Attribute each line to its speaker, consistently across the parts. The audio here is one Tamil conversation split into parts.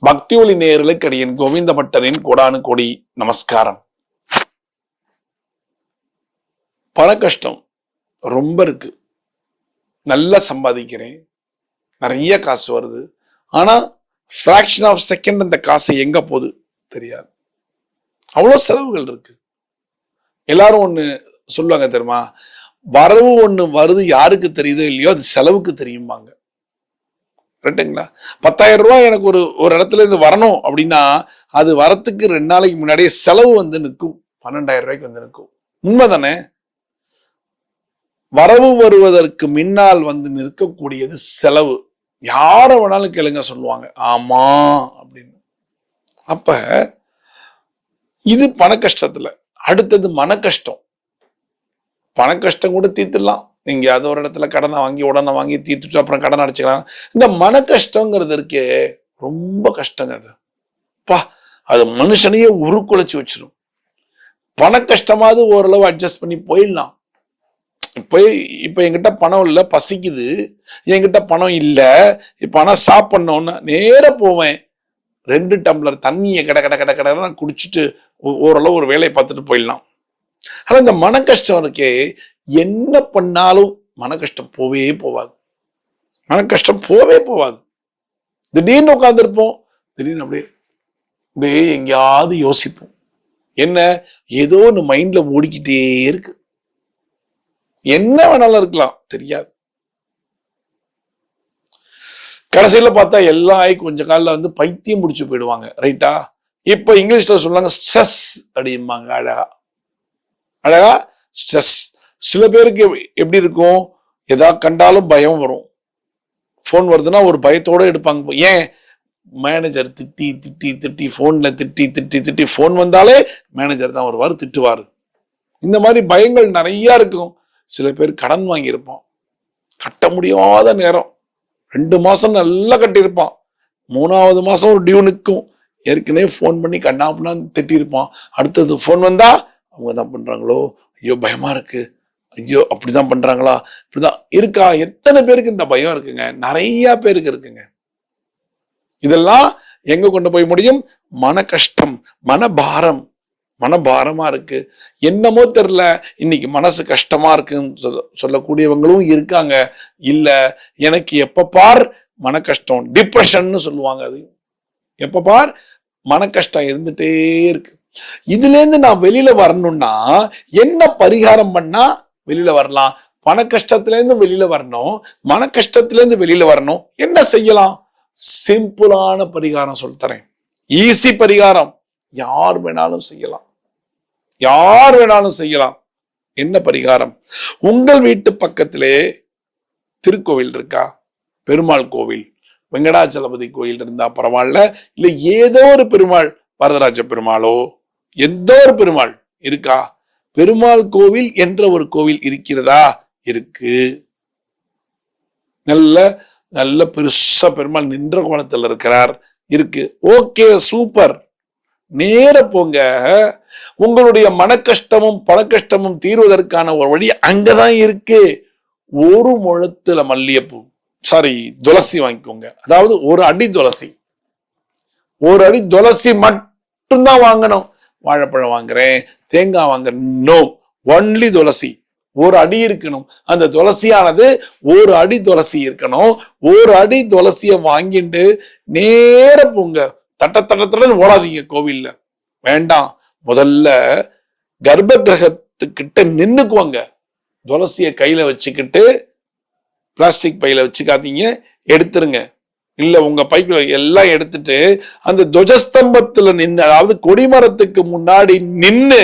Speaker 1: பக்தி ஒளி நேயர்களுக்கு அடியேன் கோவிந்த பட்டரின் கோடானு கோடி நமஸ்காரம். பண கஷ்டம் ரொம்ப இருக்கு. நல்லா சம்பாதிக்கிறேன், நிறைய காசு வருது, ஆனா ஃபிராக்ஷன் ஆஃப் செகண்ட் அந்த காசு எங்க போகுது தெரியாது. அவ்வளவு செலவுகள் இருக்கு. எல்லாரும் ஒண்ணு சொல்லுவாங்க தெரியுமா, வரவு ஒண்ணு வருது யாருக்கு தெரியுதோ இல்லையோ அது செலவுக்கு தெரியுமாங்க. ரைட்டுங்களா? 10,000 ரூபாய் எனக்கு ஒரு இடத்துல இருந்து வரணும் அப்படின்னா அது வரத்துக்கு 2 நாளைக்கு முன்னாடியே செலவு வந்து நிற்கும். 12,000 ரூபாய்க்கு வந்து நிற்கும். உண்மைதானே? வரவு வருவதற்கு முன்னால் வந்து நிற்கக்கூடியது செலவு. யார வேணாலும் கேளுங்க சொல்லுவாங்க ஆமா அப்படின்னு. அப்ப இது பண கஷ்டத்துல. அடுத்தது மன கஷ்டம். பண கஷ்டம் கூட தீர்த்துடலாம். நீங்க அது ஒரு இடத்துல கடனை வாங்கி உடனே வாங்கி தீர்த்துட்டு அப்புறம் கடன் அடைச்சிக்கலாம். இந்த மன கஷ்டங்கிறது இருக்கே ரொம்ப கஷ்டங்க. அது மனுஷனையே உருக்குலைச்சு வச்சிடும். பண கஷ்டமாவது ஓரளவு அட்ஜஸ்ட் பண்ணி போயிடலாம். இப்ப என்கிட்ட பணம் இல்லை, பசிக்குது, என்கிட்ட பணம் இல்லை, இப்ப ஆனா சாப்பிடணும்னு நேர போவேன், 2 டம்ளர் தண்ணியை கட குடிச்சிட்டு ஓரளவு ஒரு வேலையை பார்த்துட்டு போயிடலாம். ஆனா இந்த மன கஷ்டம் இருக்கே, என்ன பண்ணாலும் மன கஷ்டம் போவே போவாது. மன கஷ்டம் போவே போவாது. திடீர்னு உட்கார்ந்துருப்போம், திடீர்னு அப்படியே எங்கேயாவது யோசிப்போம். என்ன ஏதோ ஒன்று மைண்ட்ல ஓடிக்கிட்டே இருக்கு. என்ன வேணாலும் இருக்கலாம், தெரியாது. கடைசியில பார்த்தா எல்லாம் ஆகி கொஞ்ச காலில் வந்து பைத்தியம் முடிச்சு போயிடுவாங்க. ரைட்டா? இப்ப இங்கிலீஷ்ல சொல்லுவாங்க ஸ்ட்ரெஸ் அப்படிம்பாங்க. அழகா ஸ்ட்ரெஸ். சில பேருக்கு எப்படி இருக்கும், ஏதாவது கண்டாலும் பயம் வரும். போன் வருதுன்னா ஒரு பயத்தோட எடுப்பாங்க. ஏன்? மேனேஜர் திட்டி திட்டி திட்டி போன்ல திட்டி திட்டி திட்டி போன் வந்தாலே மேனேஜர் தான் வருவார், திட்டுவாரு. இந்த மாதிரி பயங்கள் நிறைய இருக்கும். சில பேர் கடன் வாங்கியிருப்பான், கட்ட முடியாத நேரம், 2 மாசம் நல்லா கட்டியிருப்பான், 3வது மாசம் ஒரு டியூ நிற்கும், ஏற்கனவே போன் பண்ணி கண்ணாப்புனா திட்டிருப்பான். அடுத்தது போன் வந்தா அவங்க தான் பண்றாங்களோ, ஐயோ பயமா இருக்கு, ஐயோ அப்படிதான் பண்றாங்களா, இப்படிதான் இருக்கா. எத்தனை பேருக்கு இந்த பயம் இருக்குங்க? நிறைய பேருக்கு இருக்குங்க. இதெல்லாம் எங்க கொண்டு போய் முடியும்? மன கஷ்டம், மனபாரம். மனபாரமா இருக்கு, என்னமோ தெரியல, இன்னைக்கு மனசு கஷ்டமா இருக்குன்னு சொல்லக்கூடியவங்களும் இருக்காங்க. இல்ல எனக்கு எப்ப பார் மன கஷ்டம், டிப்ரெஷன் சொல்லுவாங்க. அது எப்ப பார் மன கஷ்டம் இருந்துட்டே இருக்கு. இதுல இருந்து நான் வெளியில வரணும்னா என்ன பரிகாரம் பண்ணா வெளியில வரலாம்? பண கஷ்டத்துல இருந்து வெளியில வரணும், மன கஷ்டத்துல இருந்து வெளியில வரணும். என்ன செய்யலாம்? சிம்பிளான பரிகாரம் சொல்லித்தரேன். ஈஸி பரிகாரம். யார் வேணாலும் செய்யலாம், யார் வேணாலும் செய்யலாம். என்ன பரிகாரம்? உங்கள் வீட்டு பக்கத்திலே திருக்கோவில் இருக்கா? பெருமாள் கோவில், வெங்கடாச்சலபதி கோயில் இருந்தா பரவாயில்ல, இல்ல ஏதோ ஒரு பெருமாள், வரதராஜ பெருமாளோ எந்த ஒரு பெருமாள் இருக்கா? பெருமாள் கோவில் என்ற ஒரு கோவில் இருக்கிறதா? இருக்கு. நல்ல நல்ல பெருசா பெருமாள் நின்ற கோலத்துல இருக்கிறார், இருக்கு. Okay, super. நேர போங்க. உங்களுடைய மன கஷ்டமும் பண கஷ்டமும் தீர்வதற்கான ஒரு வழி அங்கதான் இருக்கு. 1 முழத்துல மல்லிகைப்பூ, துளசி வாங்கிக்கோங்க. அதாவது 1 அடி துளசி, 1 அடி துளசி மட்டும்தான் வாங்கணும். வாழைப்பழம் வாங்குறேன், தேங்காய் வாங்குறேன், நோ, ஒன்லி துளசி. 1 அடி இருக்கணும். அந்த துளசியானது 1 அடி துளசி இருக்கணும். 1 அடி துளசிய வாங்கிட்டு நேர போங்க. தட்டன்னு ஓடாதீங்க கோவில்ல, வேண்டாம். முதல்ல கர்ப்ப கிரகத்துக்கிட்ட நின்னுக்குவாங்க. துளசிய கையில வச்சுக்கிட்டு, பிளாஸ்டிக் பையில வச்சுக்காதீங்க, எடுத்துருங்க. இல்ல உங்க பைக்குள்ள எல்லாம் எடுத்துட்டு அந்த துவஜஸ்தம்பத்துல நின்று, அதாவது கொடிமரத்துக்கு முன்னாடி நின்னு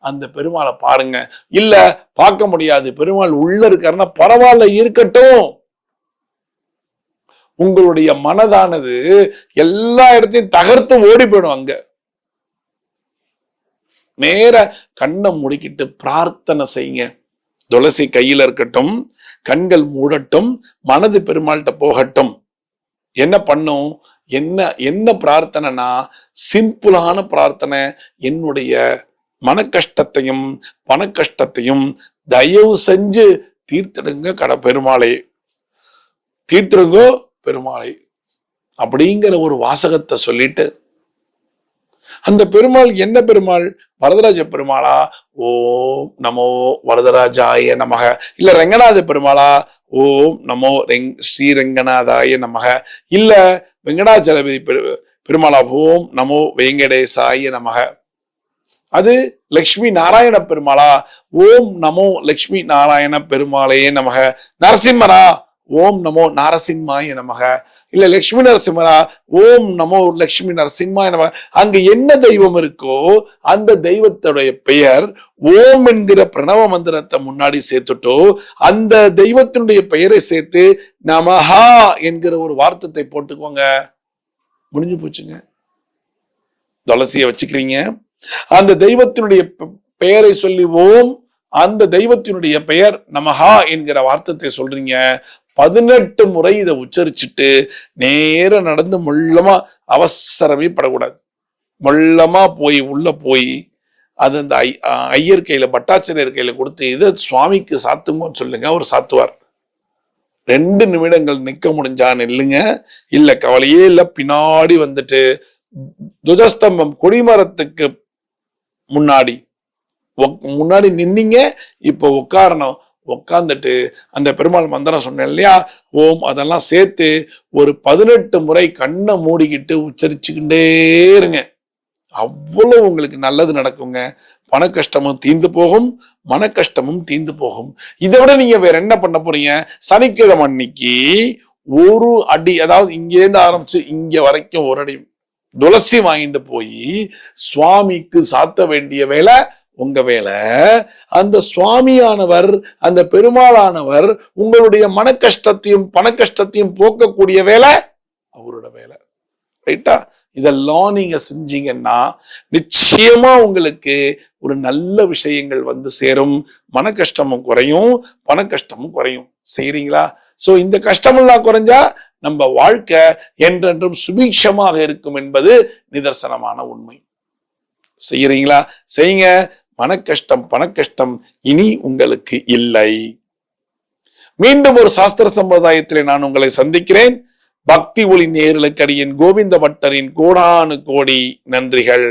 Speaker 1: அந்த பெருமாளை பாருங்க. இல்ல பார்க்க முடியாது, பெருமாள் உள்ள இருக்காருன்னா பரவாயில்ல, இருக்கட்டும். உங்களுடைய மனதானது எல்லா இடத்தையும் தகர்த்து ஓடி போயிடும். அங்க நேர கண்ணை மூடிக்கிட்டு பிரார்த்தனை செய்யுங்க. துளசி கையில இருக்கட்டும், கண்கள் மூடட்டும், மனது பெருமாள்கிட்ட போகட்டும். என்ன பண்ணும்? என்ன பிரார்த்தனைனா சிம்பிளான பிரார்த்தனை. என்னுடைய மன கஷ்டத்தையும் பண கஷ்டத்தையும் தயவு செஞ்சு தீர்த்திடுங்க பெருமாளை, தீர்த்திடுங்கோ பெருமாளை. அப்படிங்கிற ஒரு வாசகத்தை சொல்லிட்டு அந்த பெருமாள் என்ன பெருமாள்? வரதராஜ பெருமாளா? ஓம் நமோ வரதராஜாய நமக. இல்ல ரங்கநாத பெருமாளா? ஓம் நமோ ஸ்ரீரங்கநாதாய நமக. இல்ல வெங்கடாச்சலபதி பெருமாளா? ஓம் நமோ வெங்கடேசாய நமக. அது லக்ஷ்மி நாராயண பெருமாளா? ஓம் நமோ லக்ஷ்மி நாராயண பெருமாளையே நமக. நரசிம்மரா? ஓம் நமோ நாரசிம்மாய நமக. இல்ல லட்சுமி நரசிம்மரா? ஓம் நமோ லட்சுமி நரசிம்மாய நமக. அங்க என்ன தெய்வம் இருக்கோ அந்த தெய்வத்துடைய பெயர் ஓம் என்கிற பிரணவ மந்திரத்தை முன்னாடி சேர்த்துட்டோ அந்த தெய்வத்தினுடைய பெயரை சேர்த்து நமஹா என்கிற ஒரு வார்த்தத்தை போட்டுக்கோங்க, முடிஞ்சு போச்சுங்க. துளசிய வச்சுக்கிறீங்க, அந்த தெய்வத்தினுடைய பெயரை சொல்லி ஓம், அந்த தெய்வத்தினுடைய பெயர் நமஹா என்கிற வார்த்தத்தை சொல்றீங்க. 18 முறை இதை உச்சரிச்சுட்டு நேர நடந்து முள்ளமா, அவசரமே படக்கூடாது, முள்ளமா போய் உள்ள போய் அது அந்த ஐயர் கையில பட்டாச்சாரியர் கையில கொடுத்து இதை சுவாமிக்கு சாத்துங்கன்னு சொல்லுங்க. அவர் சாத்துவார். 2 நிமிடங்கள் நிக்க முடிஞ்சா நில்லுங்க, இல்ல கவலையே இல்ல பின்னாடி வந்துட்டு துஜஸ்தம்பம் கொடிமரத்துக்கு முன்னாடி நின்னீங்க, இப்ப உட்காரணும். உட்கார்ந்துட்டு அந்த பெருமாள் மந்திரம் சொன்னேன் இல்லையா, ஓம், அதெல்லாம் சேர்த்து ஒரு 18 முறை கண்ணை மூடிக்கிட்டு உச்சரிச்சுக்கிட்டே இருங்க. அவ்வளவு உங்களுக்கு நல்லது நடக்குங்க. பண கஷ்டமும் தீந்து போகும், மன கஷ்டமும் தீந்து போகும். இதை விட நீங்க வேற என்ன பண்ண போறீங்க? சனிக்கிழமை அன்னைக்கு ஒரு அடி, அதாவது இங்கேருந்து ஆரம்பிச்சு இங்க வரைக்கும் ஒரு அடி துளசி வாங்கிட்டு போய் சுவாமிக்கு சாத்த வேண்டிய வேலை உங்க வேலை. அந்த சுவாமியானவர், அந்த பெருமாளானவர் உங்களுடைய மன கஷ்டத்தையும் பண கஷ்டத்தையும் போக்கக்கூடிய வேலை அவரோட வேலை. ரைட்டா? இதெல்லாம் நீங்க செஞ்சீங்கன்னா நிச்சயமா உங்களுக்கு ஒரு நல்ல விஷயங்கள் வந்து சேரும். மன கஷ்டமும் குறையும், பண கஷ்டமும் குறையும். செய்றீங்களா? சோ இந்த கஷ்டமெல்லாம் குறைஞ்சா நம்ம வாழ்க்கை என்றென்றும் சுபீட்சமாக இருக்கும் என்பது நிதர்சனமான உண்மை. செய்யறீங்களா? செய்யுங்க. மன கஷ்டம் பண கஷ்டம் இனி உங்களுக்கு இல்லை. மீண்டும் ஒரு சாஸ்திர சம்பிரதாயத்திலே நான் உங்களை சந்திக்கிறேன். பக்தி ஒளி நேயர்களுக்கு அடியேன் கோவிந்த பட்டரின் கோடானு கோடி நன்றிகள்.